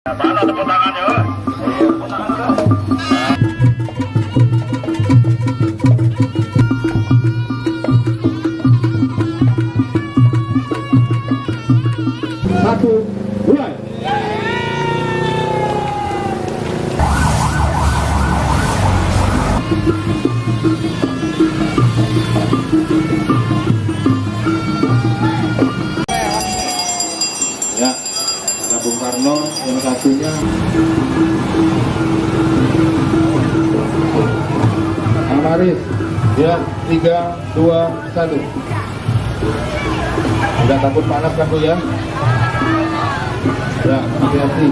Mana tepuk tangannya? Tepuk tangan. Satu, mulai. Ya, ada Bung Karno yang satunya. Amaris, ya 3, 2, 1. Udah takut panas kan Bu ya? Ya, hati-hati.